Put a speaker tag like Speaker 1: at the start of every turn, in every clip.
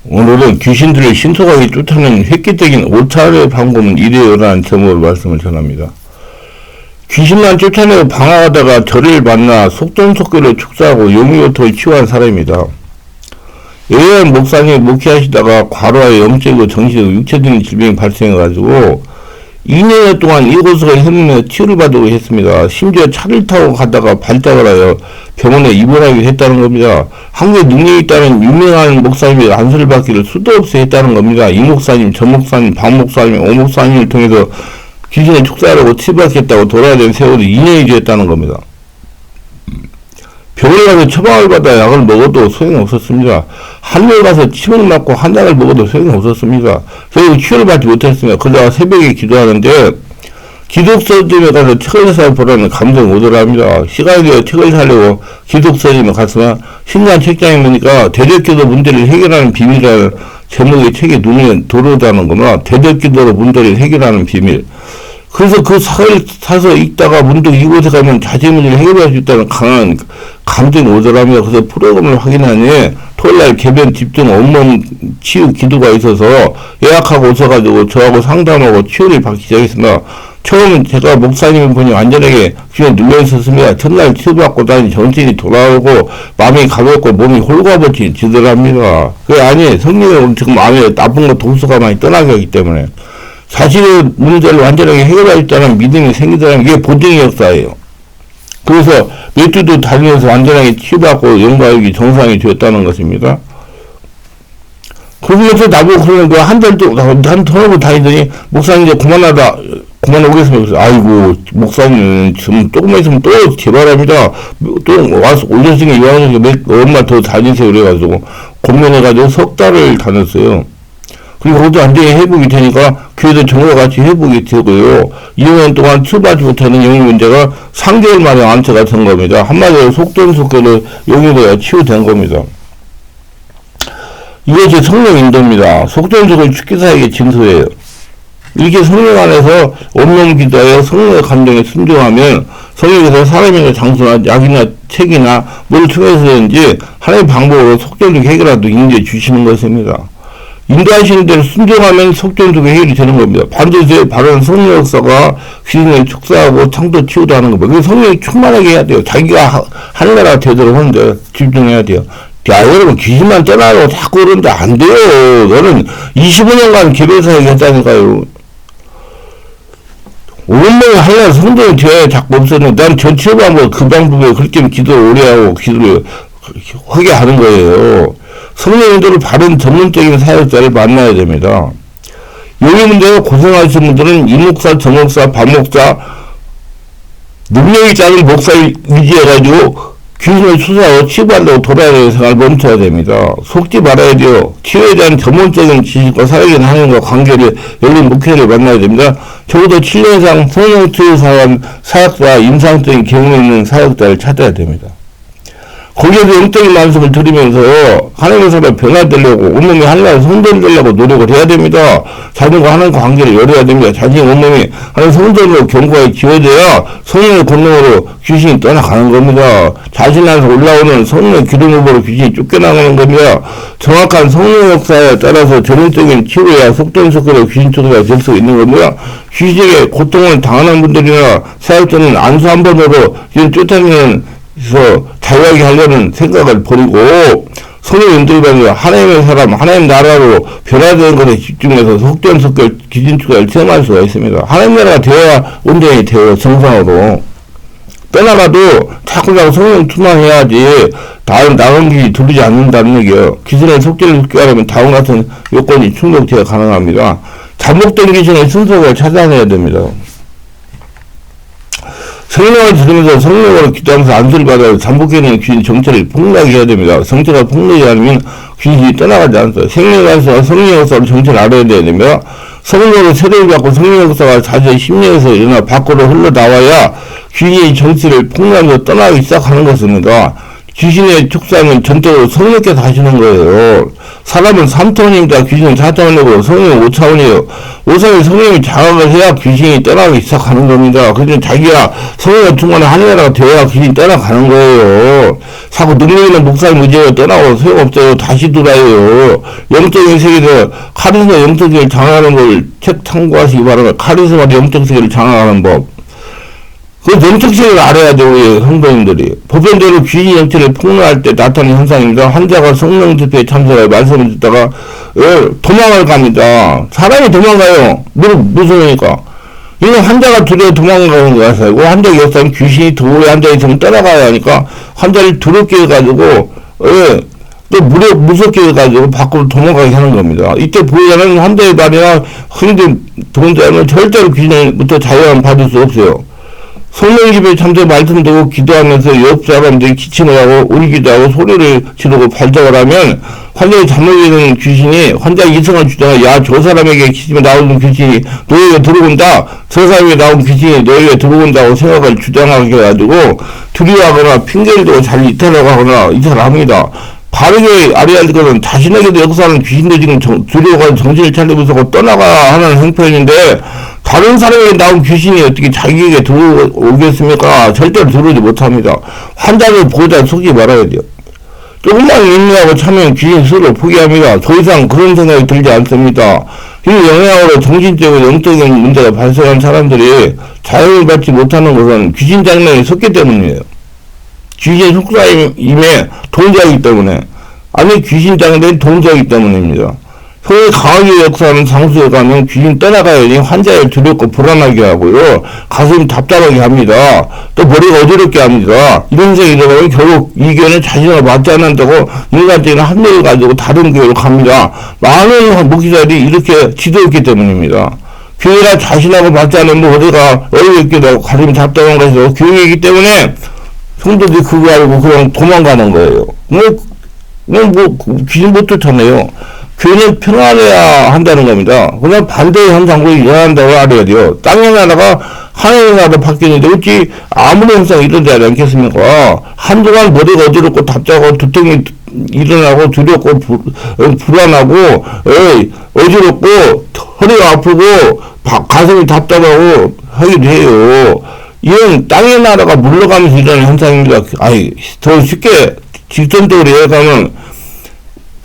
Speaker 1: 오늘은 귀신들을 신속하게 쫓아내는 획기적인 5차례 방법은 이래요라는 제목으로 말씀을 전합니다. 귀신만 쫓아내고 방황하다가 저를 만나 속전속결로 축사하고 용의호토를 치유한 사람입니다. 예외한 목사님이 목회하시다가 과로와 염증이고 정신이고 육체적인 질병이 발생해가지고 2년 동안 이곳을 헤매며 치유를 받으고 했습니다. 심지어 차를 타고 가다가 발작을 하여 병원에 입원하기도 했다는 겁니다. 한국에 능력이 있다는 유명한 목사님이 안수를 받기를 수도 없이 했다는 겁니다. 이 목사님, 저 목사님, 박 목사님, 오 목사님을 통해서 귀신을 축사하려고 치료받겠다고 돌아다니는 세월이 2년이 되었다는 겁니다. 병원에 가서 처방을 받아 약을 먹어도 소용이 없었습니다. 하늘에 가서 침을 맞고 한 약을 먹어도 소용이 없었습니다. 결국 치료를 받지 못했습니다. 그러다가 새벽에 기도하는데 기독서점에 가서 책을 사보라는 감동이 오더랍니다. 시간이 되어 책을 사려고 기독서점에 갔으면 신기한 책장에 보니까 대적기도 문제를 해결하는 비밀이라는 제목의 책에 눈에 들어오다는 겁니다. 대적기도로 문제를 해결하는 비밀. 그래서 그 책을 사서 읽다가 문득 이곳에 가면 자제 문제를 해결할 수 있다는 강한 감정이 오더라며 그래서 프로그램을 확인하니 토요일날 개변 집중 온몸 치유 기도가 있어서 예약하고 오셔가지고 저하고 상담하고 치유를 받기 시작했습니다. 처음엔 제가 목사님 분이 완전하게 귀에 눌려있었습니다. 첫날 치유받고 다니 정신이 돌아오고 마음이 가볍고 몸이 홀가분해지더랍니다. 그게 아니 성령은 지금 마음에 나쁜 거 독소가 많이 떠나게 하기 때문에 자신의 문제를 완전하게 해결할 수 있다는 믿음이 생기더라면 이게 보증의 역사예요. 그래서 몇 주도 다니면서 완전하게 치유받고 영과육이 정상이 되었다는 것입니다. 그러면서 나보고 그러는 거야. 한 턴하고 다니더니 목사님 이제 그만오겠습니다. 그래서 아이고 목사님 좀 조금만 있으면 또 재발합니다. 또 와서 올려주는 이왕에서 얼마 더 다니세요 그래가지고 고민해가지고 석 달을 다녔어요. 그리고 거기도 완전히 회복이 되니까 교회도 정과 같이 회복이 되고요. 2년 동안 치유받지 못하는 영의 문제가 3개월 만에 완치가 된 겁니다. 한마디로 속전속결로 영의가 치유된 겁니다. 이것이 성령 인도입니다. 속전속결 축기사에게 진소예요. 이렇게 성령 안에서 온몸 기도하여 성령의 감정에 순종하면 성령께서 사람이나 장소나 약이나 책이나 뭘 통해서든지 하나님의 방법으로 속전속 해결하도록 인도해 주시는 것입니다. 인도하시는 대로 순종하면 속전속의 해결이 되는 겁니다. 반드시 바른 성령 역사가 귀신을 축사하고 창도 치유도 하는 겁니다. 그래서 성령이 충만하게 해야 돼요. 자기가 하늘나라가 되도록 하는데 집중해야 돼요. 야, 여러분, 귀신만 떠나고 자꾸 그러는데 안 돼요. 너는 25년간 개별사역을 했다니까요. 온몸에 하늘나라 성전이 되어야 자꾸 없었는데, 난 전 치유방법 그 방법에 그렇게 기도를 오래 하고 기도를 하게 하는 거예요. 성령 인도를 바른 전문적인 사역자를 만나야 됩니다. 여기 문제가 고생하시는 분들은 이목사, 정목사, 반목사, 능력이 작은 목사를 의지해가지고 귀신을 수사하고 치유한다고 돌아다니는 생활을 멈춰야 됩니다. 속지 말아야 돼요. 치유에 대한 전문적인 지식과 사역인 하나님과 관계를 열린 목회를 만나야 됩니다. 적어도 7년 이상 성령 치유사원 사역자, 임상적인 경험 있는 사역자를 찾아야 됩니다. 거기에서 영적인 말씀을 들으면서 하나님의 사람을 변화되려고 온몸이 하나님의 성전되려고 노력을 해야 됩니다. 자신과 하나님과 관계를 열어야 됩니다. 자신의 온몸이 하나님의 성전으로 견고하게 지어져야 성령의 권능으로 귀신이 떠나가는 겁니다. 자신 안에서 올라오는 성령의 기름으로 귀신이 쫓겨나가는 겁니다. 정확한 성령 역사에 따라서 전문적인 치유야 속전속결로 귀신 쫓아가 될 수 있는 겁니다. 귀신에게 고통을 당하는 분들이나 사역자는 안수 한 번으로 귀신 쫓아내는 그래서 자유하게 하려는 생각을 버리고 성령 인도를 받으며 하나님의 사람, 하나님 나라로 변화되는 것에 집중해서 속전속결 기진축을 체험할 수가 있습니다. 하나님 나라가 되어야 온전히 되어 정상으로 떠나가도 자꾸 성령 충만해야지 나은 길이 들리지 않는다는 얘기예요. 기존의 속죄를 흡기하려면 다음 같은 요건이 충족되어 가능합니다. 잘못된 기준의 순서를 찾아내야 됩니다. 성령을 들으면서 성령으로 기도하면서 안수를 받아서 잠복해있는 귀신 정체를 폭락하게 해야 됩니다. 정체가 폭락이 아니면 귀신이 떠나가지 않아요. 생명의 역사와 성령의 역사를 정체를 알아야 되며 성령으로 세례를 받고 성령의 역사가 자신의 심령에서 일어나 밖으로 흘러나와야 귀신의 정체를 폭락해서 떠나기 시작하는 것입니다. 귀신의 축사는 전적으로 성령께서 하시는 거예요. 사람은 3차원입니다. 귀신은 4차원이고 성령은 5차원이에요. 5차원이 성령이 장악을 해야 귀신이 떠나기 시작하는 겁니다. 그래서 자기가 성령을 충만한 하늘나라가 되어야 귀신이 떠나가는 거예요. 자꾸 능력 있는 목사님 의지가 떠나고 소용없어요. 다시 돌아요. 영적인 세계에서 카리스마 영적 세계를 장악하는 걸 책 참고하시기 바랍니다. 카리스마 영적 세계를 장악하는 법. 그 영적 세계를 알아야 돼요, 우리 성도님들이. 보편적으로 귀신 영체를 폭로할 때 나타나는 현상입니다. 환자가 성령 집회에 참석하여 말씀을 듣다가 도망을 갑니다. 사람이 도망가요. 무서우니까. 이건 환자가 두려워 도망가는 거라서고, 환자의 역사는 귀신이 도로에 앉아있으면 떠나가야 하니까 환자를 두렵게 해가지고 또 무섭게 해가지고 밖으로 도망가게 하는 겁니다. 이때 보호자는 환자의 말이나 흔든 동자는 절대로 귀신부터 자유함 받을 수 없어요. 성령 집에 참석 말씀 듣고 기도하면서 옆 사람들이 기침을 하고 울기도 하고 소리를 지르고 발작을 하면 환자의 잠을 이루는 귀신이 환자 이성을 주장해, 야, 저 사람에게 기침에 나오는 귀신이 너에게 들어온다, 저 사람에게 나온 귀신이 너에게 들어온다고 생각을 주장하게 해가지고 두려워하거나 핑계를 대고 잘 이탈하고 하거나 이탈합니다. 바르게 알아야 할 것은 자신에게도 역사하는 귀신도 지금 두려워가 정신을 차리면서 떠나가 하는 형편인데, 다른 사람에게 나온 귀신이 어떻게 자기에게 들어오겠습니까? 절대로 들어오지 못합니다. 환자를 보호자 속이 말아야 돼요. 조금만 인내하고 참으면 귀신 스스로 포기합니다. 더 이상 그런 생각이 들지 않습니다. 이 영향으로 정신적으로 영적인 문제가 발생한 사람들이 자유를 받지 못하는 것은 귀신 장난이 섰기 때문이에요. 귀신 속삭임에 동조하기 때문에, 아니 귀신 장난이 동조하기 때문입니다. 손이 강하게 역사하는 장소에 가면 귀신 떠나가야지 환자를 두렵고 불안하게 하고요. 가슴이 답답하게 합니다. 또 머리가 어지럽게 합니다. 이런 생각이 들어가면 결국 이 교회는 자신을 맞지 않는다고 인간적인 합리를 가지고 다른 교회로 갑니다. 많은 목회자들이 이렇게 지도했기 때문입니다. 교회가 자신하고 맞지 않으면 머리가 어지럽기도 하고 가슴이 답답한 것이고, 교회이기 때문에 성도들이 그거 알고 그냥 도망가는 거예요. 귀신 못 쫓아내요. 교회는 평안해야 한다는 겁니다. 그냥 반대의 현상으로 일어난다고 알아야 돼요. 땅의 나라가 하늘의 나라로 바뀌는데 어찌 아무런 현상이 일어나지 않겠습니까? 한동안 머리가 어지럽고 답답하고 두통이 일어나고 두렵고 불안하고 어지럽고 허리가 아프고 가슴이 답답하고 하기도 해요. 이런 땅의 나라가 물러가면서 일어나는 현상입니다. 더 쉽게 직선적으로 얘기하면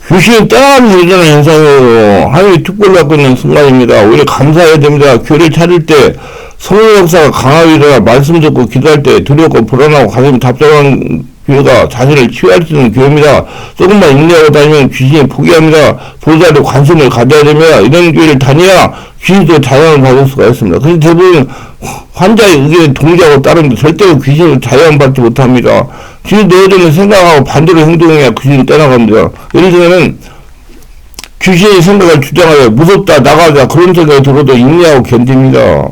Speaker 1: 귀신이 떠나가면서 일어나는 현상이에요. 하나님이 특별히 갖고 있는 순간입니다. 오히려 감사해야 됩니다. 교회를 차릴 때 성령 역사가 강하게 일어나 말씀 듣고 기도할 때 두렵고 불안하고 가슴이 답답한 교회가 자신을 치유할 수 있는 교회입니다. 조금만 인내하고 다니면 귀신이 포기합니다. 보호자를 관심을 가져야 됩니다. 이런 교회를 다녀야 귀신도 자유함을 받을 수가 있습니다. 그런데 대부분 환자의 의견에 동의하고 따르는데 절대로 귀신을 자유함 받지 못합니다. 귀신 넣어주는 생각하고 반대로 행동해야 귀신이 떠나갑니다. 예를 들면 귀신의 생각을 주장하여 무섭다, 나가자, 그런 생각이 들어도 인내하고 견딥니다.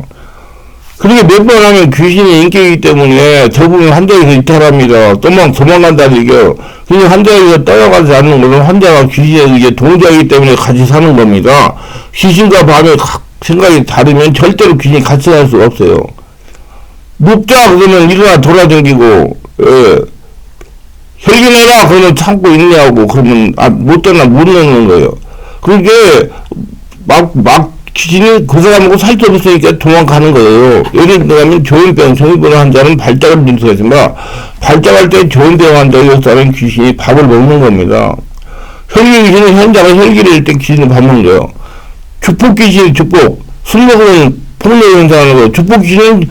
Speaker 1: 그렇게 몇 번 하면 귀신이 인격이기 때문에 대부분 환자에서 이탈합니다. 도망간다는 얘기예요. 그냥 환자에서 떠나가지 않는 것은 환자가 귀신에게 동조하기 때문에 같이 사는 겁니다. 귀신과 밤에 생각이 다르면 절대로 귀신이 같이 살 수가 없어요. 눕자 그러면 일어나 돌아다니고, 혈기내라 그러면 참고 인내하고, 그러면 못 떠나 못 넣는 거예요. 그게 귀신이 그 사람하고 살 수 없으니까 도망가는 거예요. 예를 들면 조현병, 정신병 환자는 발작을 낼 수가 있습니다. 발작할 때 조현병 환자의 역사는 귀신이 밥을 먹는 겁니다. 혈기 귀신은 환자가 혈기를 낼 때 귀신이 밥 먹는 거예요. 축복 귀신이 술 먹으면 폭력 행사하는 거예요. 축복 귀신은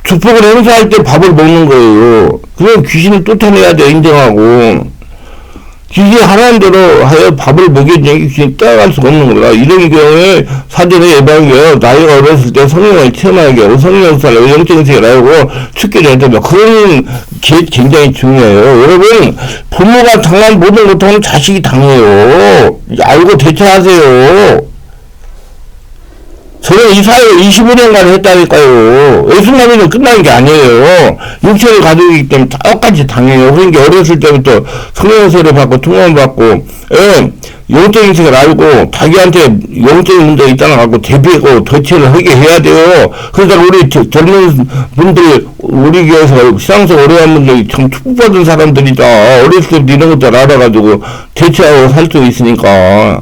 Speaker 1: 축복을 행사할 때 밥을 먹는 거예요. 그럼 귀신을 쫓아내야 돼, 인정하고. 귀신이 하라는 대로 하여 밥을 먹여주니 귀신이 떠나갈 수가 없는 겁니다. 이런 경우에 사전에 예방해요. 나이가 어렸을 때 성령을 체험하게 하고 성령 역사를 영적인 세계를 알고 축기를 해야 됩니다. 그런 게 굉장히 중요해요. 여러분, 부모가 당한 모든 고통은 자식이 당해요. 알고 대처하세요. 저는 이 사회를 25년간 했다니까요. 예수님은 끝나는 게 아니에요. 육체를 가지고 있기 때문에 똑같이 당해요. 그러니까 어렸을 때부터 성령세를 받고 통원 받고, 예, 영적인 세계를 알고 자기한테 영적인 문제가 있다는 걸 알고 대비하고 대처를 하게 해야 돼요. 그러니까 우리 젊은 분들, 우리 교회에서 신앙생 오래 한 분들이 참 축복받은 사람들이다. 어렸을 때부터 이런 것들 알아가지고 대처하고 살 수 있으니까.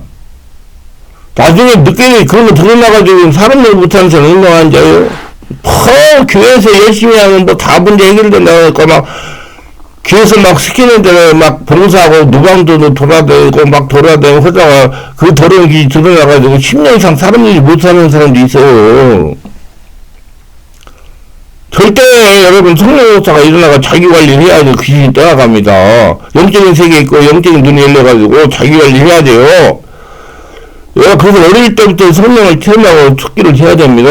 Speaker 1: 나중에 늦게 그런 거 드러나가지고 사람들 못하는 사람 얼마나 앉아요? 교회에서 열심히 하면 뭐 다 문제 해결된다고 하니까 막 교회에서 막 시키는 대로 막 봉사하고 누방도 돌아다니고 막 돌아다니고 하다가 그 더러운 길이 드러나가지고 10년 이상 사람들이 못 사는 사람도 있어요. 절대 여러분 성령역사가 일어나가 자기 관리를 해야지 귀신이 떠나갑니다. 영적인 세계에 있고 영적인 눈이 열려가지고 자기 관리를 해야 돼요. 그래서 어릴 때부터 성령을 체험하고 특기를 해야 됩니다.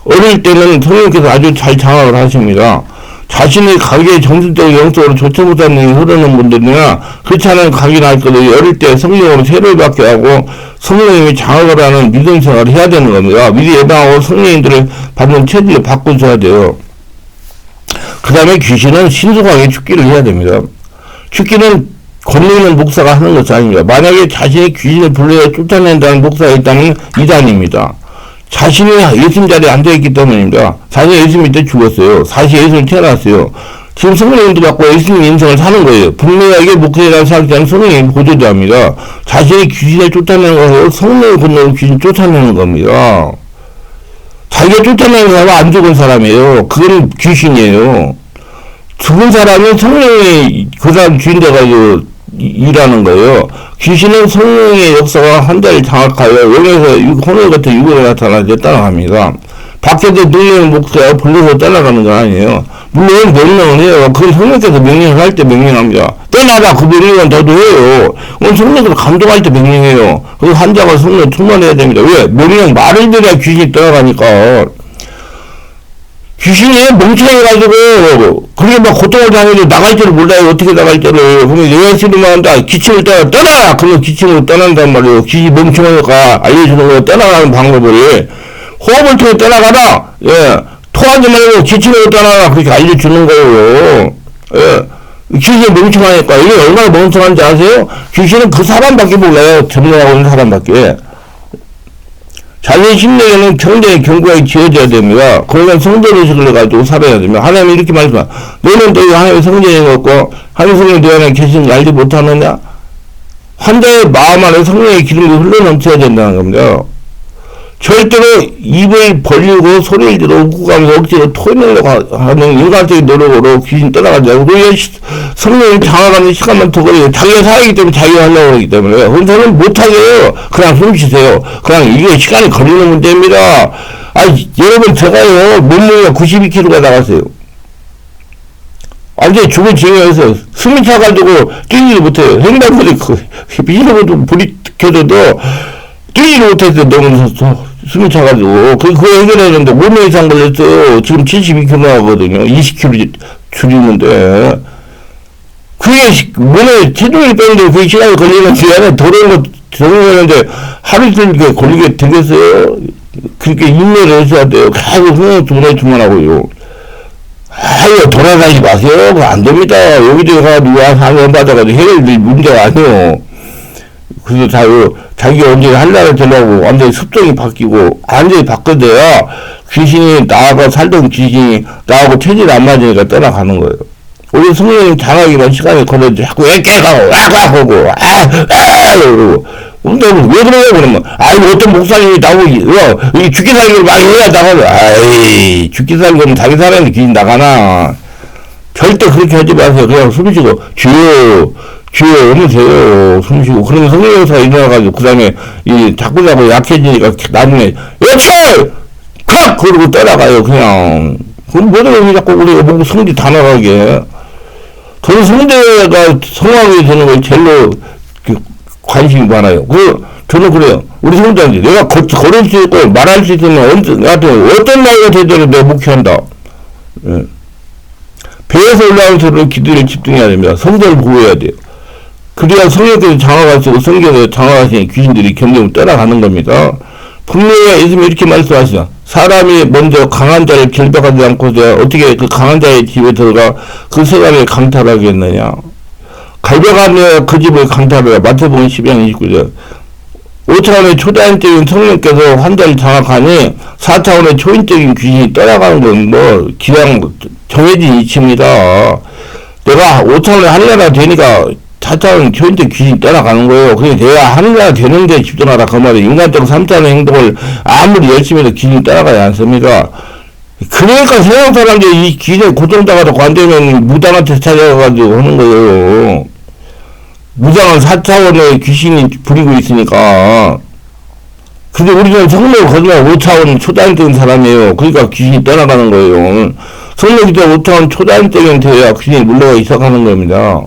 Speaker 1: 어릴 때는 성령께서 아주 잘 장악을 하십니다. 자신의 가게에 정신적으로 영적으로 좋지 못한 일이 흐르는 분들이나 그렇지 않은 가게나 할 것도 어릴 때 성령으로 세를 받게 하고 성령님이 장악을 하는 믿음 생활을 해야 되는 겁니다. 미리 예방하고 성령님들을 받는 체질을 바꿔줘야 돼요. 그 다음에 귀신은 신속하게 죽기를 해야 됩니다. 죽기는 권리있는 목사가 하는 것이 아닙니다. 만약에 자신이 귀신을 불러야 쫓아낸다는 목사가 있다면 이단입니다. 자신이 예수님 자리에 앉아있기 때문입니다. 자신이 예수님 밑에 죽었어요. 사실 예수님 태어났어요. 지금 성령님도 갖고 예수님 인생을 사는 거예요. 분명하게 목회자라고 생각하는 성령님이 보조자입니다. 자신이 귀신을 쫓아내는 것으로 성령을 건너고 귀신 쫓아내는 겁니다. 자기가 쫓아내는 사람은 안 죽은 사람이에요. 그건 귀신이에요. 죽은 사람은 성령이 그 사람 주인 돼가지고 일하는 거예요. 귀신은 성령의 역사가 한 달을 장악하여 영에서 혼을 같은 육으로 나타나서 떠나갑니다. 밖에서 능력의 목사가 불러서 떠나가는 건 아니에요. 물론 명령을 해요. 그건 성령께서 명령을 할 때 명령합니다. 떠나라 그 명령은 저도 해요. 그건 성령께서 감동할 때 명령해요. 그 환자가 성령 충만해야 됩니다. 왜? 명령 말을 들어야 귀신이 떠나가니까. 귀신이 멍청해가지고, 그게 막 고통을 당해도 나갈 줄을 몰라요. 어떻게 나갈 줄을. 그러면 예수님만 한다. 기침을 떠나! 그러면 기침으로 떠난단 말이에요. 귀신이 멍청하니까 알려주는 거예요. 떠나가는 방법을. 호흡을 통해 떠나가라! 예. 토하지 말고 기침으로 떠나라. 그렇게 알려주는 거예요. 예. 귀신이 멍청하니까. 이게 얼마나 멍청한지 아세요? 귀신은 그 사람밖에 몰라요. 점령하고 있는 사람밖에. 자신의 심령에는 경쟁의 경고가 지어져야 됩니다. 그러면 성전의식을 가지고 살아야 됩니다. 하나님이 이렇게 말씀합니다. 너는 너희 하나님의 성전이 없고 하나님 성령이 너 안에 계신 줄 알지 못하느냐? 환자의 마음 안에 성령의 기름이 흘러넘쳐야 된다는 겁니다. 절대로 입을 벌리고 소리를 지르고 웃고가면서 억지로 토해내려고 하는 인간적인 노력으로 귀신 떠나가지 않고 그게 성령이 장악하는 시간만 더 걸려요. 자기가 살아있기 때문에 자기가 하려고 그러기 때문에 혼자는 못하게 해요. 그냥 숨 쉬세요. 그냥 이게 시간이 걸리는 문제입니다. 여러분 제가요 몸무게가 92kg가 나갔어요. 완전히 죽을 징후에서 숨이 차가지고 뛰지를 못해요. 횡단보도 이러고도 불이 켜져도 뛰지를 못해서 너무 숨이 차가지고 그거 해결했는데 5년 이상 걸렸어요. 지금 72kg 나가거든요. 20kg 줄이는데 그게 몸에 체중이 빼는데 그게 시간이 걸리는데 안에 더러운 거 적응하는데 하루 이틀 걸리게 되겠어요. 그렇게 인내를 해줘야 돼요. 계속 그냥 주문하고요. 돌아다니지 마세요. 그거 안 됩니다. 여기저기 가가지고 상담 받아가지고 해결될 문제가 아니에요. 그래서 자기가 언제 한나라를 되려고 완전히 습성이 바뀌고 완전히 바꿔줘야 귀신이 나하고 살던 귀신이 나하고 체질이 안 맞으니까 떠나가는 거예요. 우리 성령님 장하기만 시간이 걸려도 자꾸 애깨가고 하고 그러고 근데 왜 그래요 그러면 어떤 목사님이 나오고 이 죽기 살기를 막 해야 나가면 죽기 살기는 자기 사람이 귀신 나가나. 절대 그렇게 하지 마세요. 그냥 숨 쉬고 주여 오면세요. 숨 쉬고 그러면 성령사가 일어나가지고 그 다음에 자꾸 약해지니까 나중에 칵 그러고 떠나가요. 그냥 그럼 뭐를 자꾸 우리가 보고 성질 다 나가게. 저는 성대가 성황이 되는 걸 제일로 관심이 많아요. 저는 그래요. 우리 성도한테 내가 걸을 수 있고 말할 수 있으면 나한테 어떤 나이가 되더라도 내가 목회한다. 예. 배에서 올라오는 소리로 기도에 집중해야 됩니다. 성도를 보호해야 돼요. 그래야 성령께서 장악하시고 성경에서 장악하시는 귀신들이 경쟁을 떠나가는 겁니다. 분명히 예수님이 이렇게 말씀하시죠. 사람이 먼저 강한 자를 결박하지 않고서 어떻게 그 강한 자의 집에 들어가 그 세간을 강탈하겠느냐. 갈배가며 그 집을 강탈하라. 마태복음 12장 29절. 5차원의 초자연적인 성령께서 환자를 장악하니 4차원의 초인적인 귀신이 떠나가는 건 뭐 기왕 정해진 이치입니다. 내가 5차원의 하늘나라 되니까 4차원 초인적 귀신이 떠나가는 거예요. 그래서 내가 하늘나라 되는데 집중하라 그 말이에요. 인간적 3차원의 행동을 아무리 열심히 해도 귀신이 떠나가지 않습니다. 그러니까 세상 사람들이 이 귀신에 고통당하고 안 되면 무당한테 찾아가가지고 하는 거예요. 무당은 4차원의 귀신이 부리고 있으니까. 근데 우리는 성령 거짓말 5차원 초단적인 사람이에요. 그러니까 귀신이 떠나가는 거예요. 성령이 때 5차원 초단적인 되어야 귀신이 물러가기 시작하는 겁니다.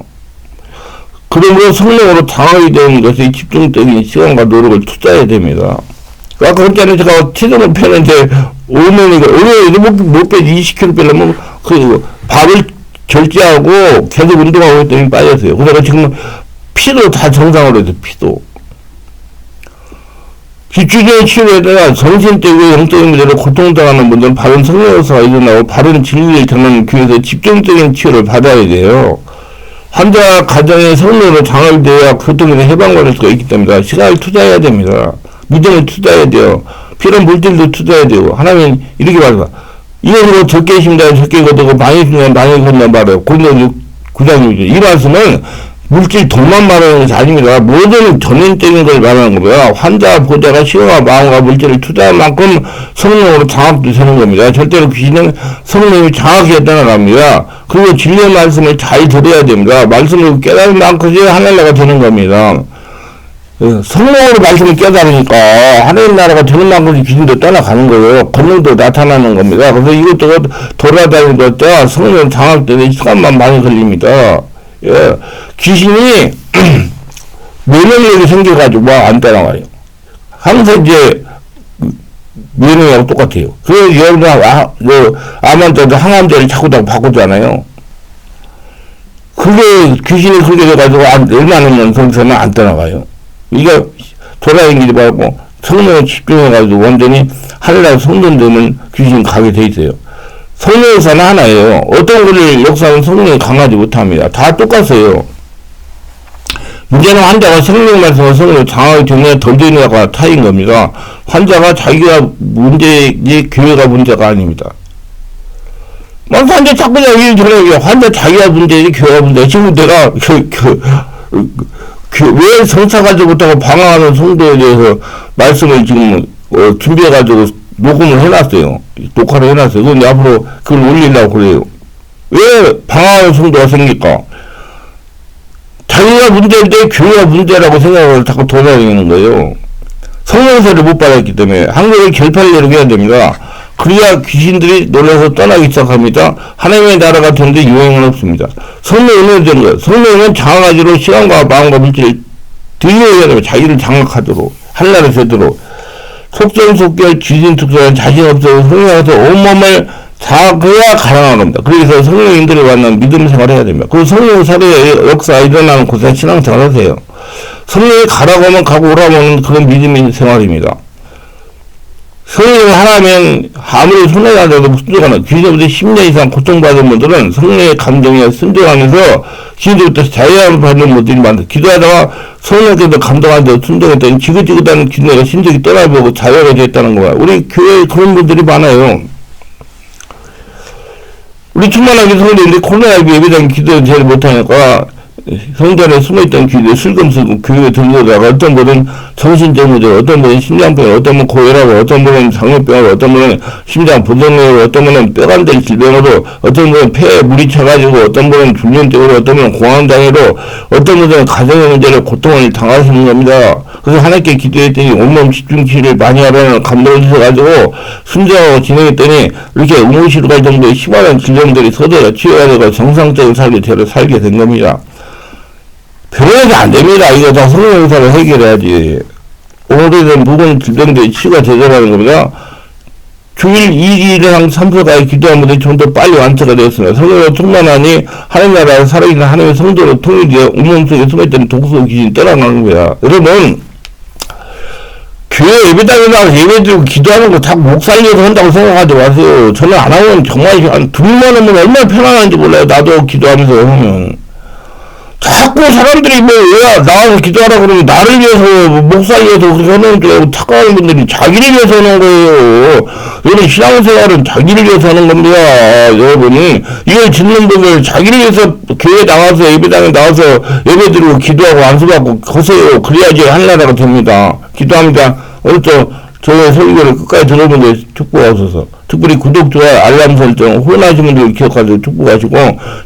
Speaker 1: 그러므로 성령으로 장악이 되는 것에 집중적인 시간과 노력을 투자해야 됩니다. 아까 그랬잖아요. 제가 체중을 빼는데 오면이가 못 빼지 20kg 빼려면 그 밥을 절제하고 계속 운동하고 했더니 빠졌어요. 그래서 지금 피도 다 정상으로 해서 피도. 집중적인 치료에 따라 정신적이고 영적인 문제로 고통당하는 분들은 바른 성령에서 일어나고 바른 진리를 전하는 교회에서 집중적인 치료를 받아야 돼요. 환자 가정의 성령으로 장악되어야 고통에서 해방받을 수가 있기 때문에 시간을 투자해야 됩니다. 믿음을 투자해야 돼요. 필요한 물질도 투자해야 되고 하나님 이렇게 말해봐. 이것으로 적게 심다 적게 거두고 많이 심다 많이 거둔다 말해요. 고린도서 9장 6절. 이 말씀은 물질 돈만 말하는 것이 아닙니다. 모든 전인적인 걸 말하는 거고요. 환자 보좌가 시간과 마음과 물질을 투자할 만큼 성령으로 장악되는 겁니다. 절대로 귀신은 성령이 장악해 떠나갑니다. 그리고 진리의 말씀을 잘 들어야 됩니다. 말씀을 깨달을 만큼이 하늘나라가 되는 겁니다. 성령으로 말씀을 깨달으니까 하나님 나라가 되는 만큼 귀신도 떠나가는 거예요. 권능도 나타나는 겁니다. 그래서 이것저것 돌아다니는 것도 성령 장악되는 시간만 많이 걸립니다. 예. 귀신이 면역력이 생겨가지고 안 따라와요. 항상 이제 면역력하고 똑같아요. 그래서 여러분 암환자도 항암제를 자꾸 다 바꾸잖아요. 그게 귀신이 그렇게 돼가지고 얼마나 성서는 안 떠나가요. 이게 돌아다니지 말고 성령에 집중해가지고 완전히 하늘나라 성전 되면 귀신이 가게 돼 있어요. 성령에서는 하나예요. 어떤 것을 역사하면 성령이 강하지 못합니다. 다 똑같아요. 문제는 환자가 성령 말씀과 성령을 장하게 되느냐 덜 되느냐가 타인 겁니다. 환자가 자기가 문제지 교회가 문제가 아닙니다. 환자 자꾸 얘기 전에 환자 자기가 문제지 교회가 문제지. 지금 내가 왜 성사가지 못하고 방황하는 성도에 대해서 말씀을 지금 준비해가지고 녹음을 해놨어요. 녹화를 해놨어요. 그건 앞으로 그걸 올리려고 그래요. 왜 방황하는 성도가 생길까? 자기가 문제인데 교회가 문제라고 생각을 자꾸 돌아다니는 거예요. 성령세를 못 받았기 때문에 한국을 결판내려고 해야 됩니다. 그래야 귀신들이 놀라서 떠나기 시작합니다. 하나님의 나라가 되는데 유행은 없습니다. 성령은 되는 거예요. 성령은 장악하기로 시간과 마음과 물질을 들려야 되면 자기를 장악하도록 하늘나라 되도록 속전속결 귀신특수한 자신 없어서 성령에서 온몸을 자그야 가라앉는 겁니다. 그래서 성령인들을 만나면 믿음 생활을 해야 됩니다. 그 성령 사례의 역사 일어나는 곳에 신앙생활 하세요. 성령이 가라고 하면 가고 오라고 하면 그런 믿음의 생활입니다. 성령이 하나면 아무리 손해가 안 돼도 순종하는 귀신으로부터 10년 이상 고통받은 분들은 성령의 감동에 순종하면서 귀신으로부터 자유함을 받는 분들이 많다. 기도하다가 성령께서 감동 안 돼서 순종했더니 지긋지긋한 귀신의 신적이 떠나보고 자유가 되었다는 거야. 우리 교회에 그런 분들이 많아요. 우리 충만하게 성도인데 코로나19 예배당 기도 제일 못하니까 성전에 숨어있던 귀신들 슬금슬금 교회에 들려다가 어떤 분은 정신적 문제, 어떤 분은 심장병, 어떤 분은 고혈압, 어떤 분은 당뇨병, 어떤 분은 심장 부정맥, 어떤 분은 뼈간질 질병으로, 어떤 분은 폐에 물이 차가지고, 어떤 분은 중년병으로, 어떤 분은 공황장애로, 어떤 분은 가정의 문제로 고통을 당하시는 겁니다. 그래서 하나님께 기도했더니 온몸 집중치를 많이 하라는 감동을 주셔가지고 순정하고 진행했더니 이렇게 응급실로 갈 정도의 심한 질병들이 서둘러 치료가 되고 정상적인 삶을 살게 된 겁니다. 병원에서 안 됩니다. 이거 다 성령 의사를 해결해야지. 오래된 묵은 질병들이 치유가 되더라는 겁니다. 주일 2일이랑 3일까지 기도한 분들이 좀 더 빨리 완처가 되었습니다. 성령으로 충만하니 하나님 나라에 살아있는 하나님의 성도로 통일되어 온몸 속에 숨어있던 독소 귀신이 떠나가는 겁니다. 여러분, 교회 예배당에 나가서 예배드리고 기도하는 거 다 목 살려서 한다고 생각하지 마세요. 저는 안 하면 정말 한 2만 원면 얼마나 편안한지 몰라요. 나도 기도하면서 하면. 자꾸 사람들이 뭐, 왜 나와서 기도하라 그러면 나를 위해서, 목 살려서 그렇게 하는 줄 알고 착각하는 분들이 자기를 위해서 하는 거예요. 여러분, 신앙생활은 자기를 위해서 하는 겁니다. 여러분이. 이걸 짓는 분들 자기를 위해서 교회 나와서 예배당에 나와서 예배드리고 기도하고 안수받고 거세요. 그래야지 하늘나라가 됩니다. 기도합니다. 오늘 또 저의 설교를 끝까지 들어보는데 축복하소서. 특별히 구독, 좋아요, 알람 설정, 후원하신 분들 기억하세요. 축복하시고,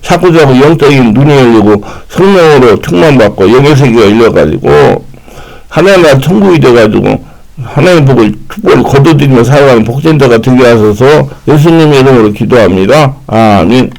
Speaker 1: 자꾸 영적인 눈이 열리고, 성령으로 충만받고, 영의 세계가 열려가지고, 하나님의 천국이 돼가지고, 하나님 복을, 축복을 거둬들이며 살아가는 복전자가 되게 하소서, 예수님 이름으로 기도합니다. 아멘.